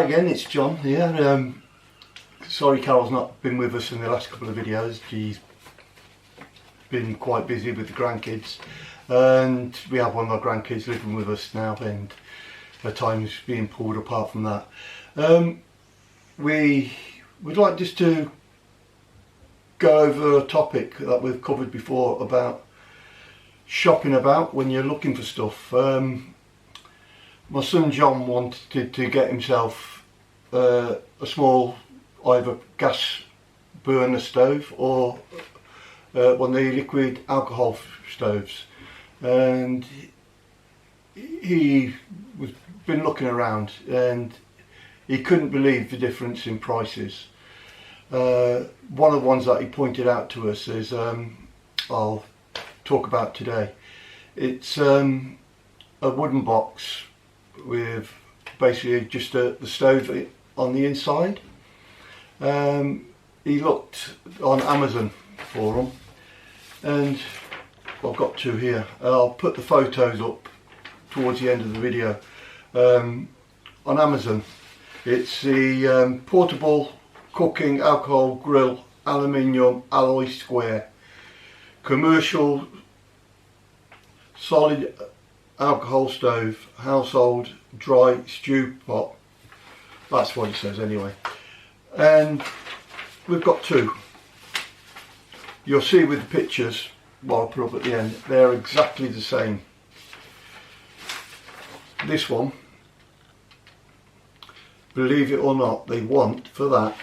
Hi again, it's John here. Sorry Carol's not been with us in the last couple of videos. She's been quite busy with the grandkids, and we have one of our grandkids living with us now, and her time's being pulled apart from that. We would like just to go over a topic that we've covered before about shopping about when you're looking for stuff. My son John wanted to get himself a small either gas burner stove or one of the liquid alcohol stoves, and he was been looking around and he couldn't believe the difference in prices. One of the ones that he pointed out to us is I'll talk about today. It's a wooden box with basically just the stove on the inside. He looked on Amazon for them, and I've got two here. I'll put the photos up towards the end of the video. On Amazon, it's the portable cooking alcohol grill aluminium alloy square commercial solid alcohol stove household dry stew pot. That's what it says anyway. And we've got two. You'll see with the pictures what I'll put up at the end, they're exactly the same. This one, believe it or not, they want for that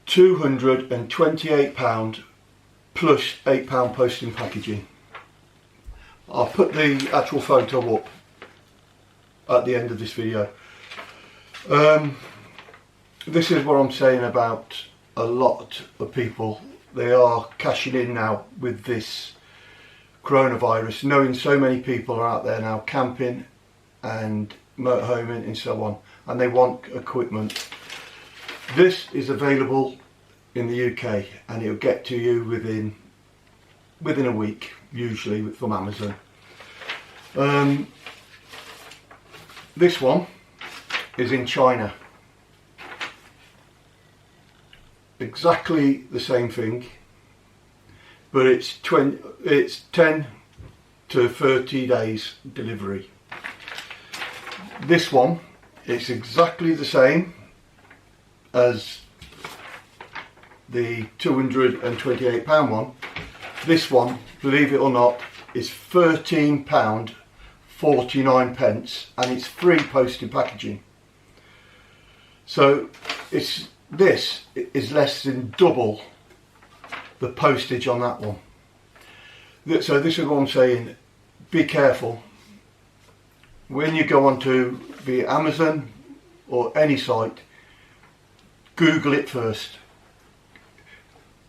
£228 plus £8 posting packaging. I'll put the actual photo up at the end of this video. This is what I'm saying about a lot of people. They are cashing in now with this coronavirus, knowing so many people are out there now camping and motorhoming and so on, and they want equipment. This is available in the UK and it'll get to you within a week, usually from Amazon. This one is in China. Exactly the same thing, but it's 10 to 30 days delivery. This one, it's exactly the same as the £228 one. This one, believe it or not, is £13.49, and it's free posting packaging. So this is less than double the postage on that one. So this is what I'm saying, be careful when you go onto the Amazon or any site. Google it first,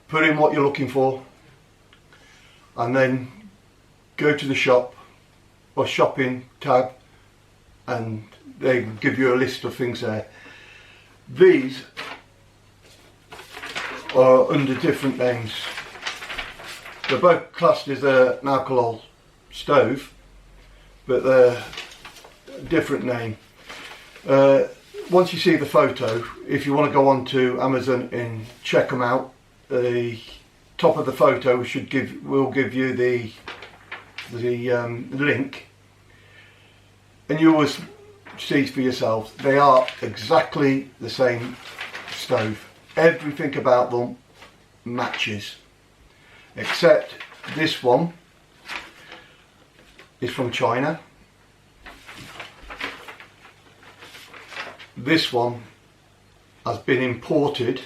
put in what you're looking for, and then go to the shop or shopping tab and they give you a list of things there. These are under different names. They're both classed as an alcohol stove, but they're a different name. Once you see the photo, if you want to go on to Amazon and check them out, the top of the photo will give you the link, and you will see for yourselves. They are exactly the same stove. Everything about them matches, except this one is from China. This one has been imported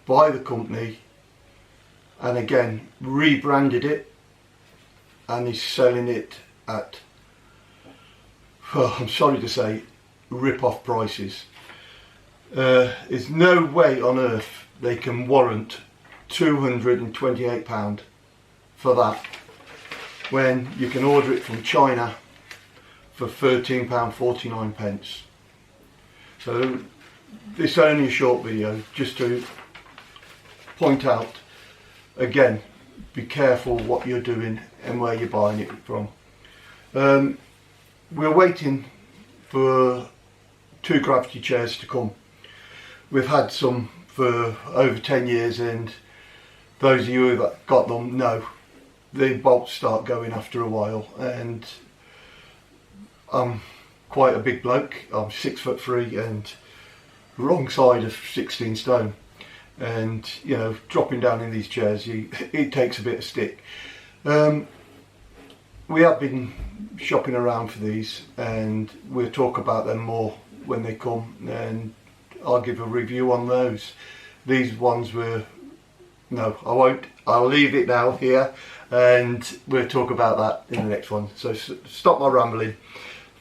by the company and again rebranded it, and is selling it at, well, I'm sorry to say, rip-off prices. There's no way on earth they can warrant £228 for that when you can order it from China for £13.49. So this is only a short video just to point out again, be careful what you're doing and where you're buying it from. We're waiting for 2 gravity chairs to come. We've had some for over 10 years, and those of you that got them know the bolts start going after a while, and I'm quite a big bloke. I'm 6'3" and wrong side of 16 stone, and you know, dropping down in these chairs, it takes a bit of stick. We have been shopping around for these, and we'll talk about them more when they come, and I'll give a review on those. These ones were, no, I won't. I'll leave it now here, and we'll talk about that in the next one. So stop my rambling.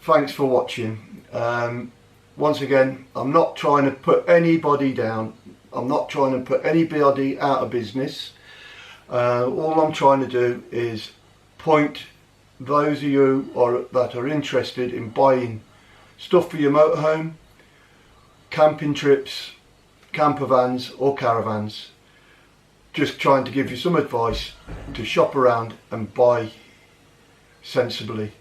Thanks for watching. Once again, I'm not trying to put anybody down. I'm not trying to put anybody out of business. All I'm trying to do is point those of you that are interested in buying stuff for your motorhome, camping trips, camper vans or caravans, just trying to give you some advice to shop around and buy sensibly.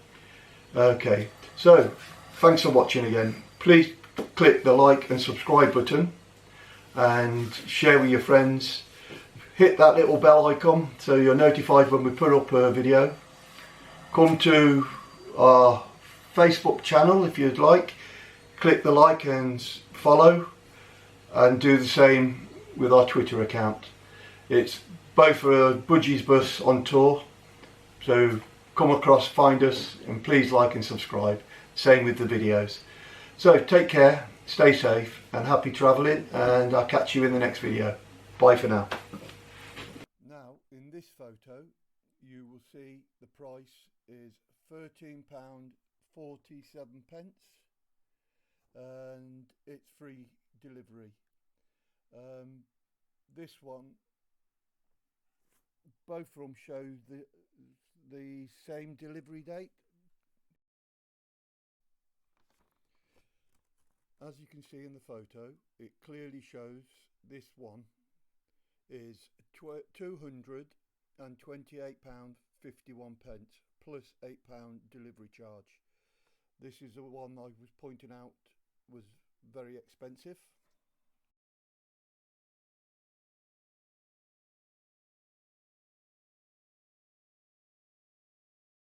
Okay, so thanks for watching again. Please click the like and subscribe button and share with your friends. Hit that little bell icon so you're notified when we put up a video. Come to our Facebook channel if you'd like. Click the like and follow, and do the same with our Twitter account. It's both for Budgie's Bus on tour, so come across, find us, and please like and subscribe. Same with the videos. So take care, stay safe, and happy travelling, and I'll catch you in the next video. Bye for now. Now in this photo you will see the price is £13.47, and it's free delivery. This one, both of them show the same delivery date. As you can see in the photo, it clearly shows this one is £228.51 plus £8 delivery charge. This is the one I was pointing out was very expensive.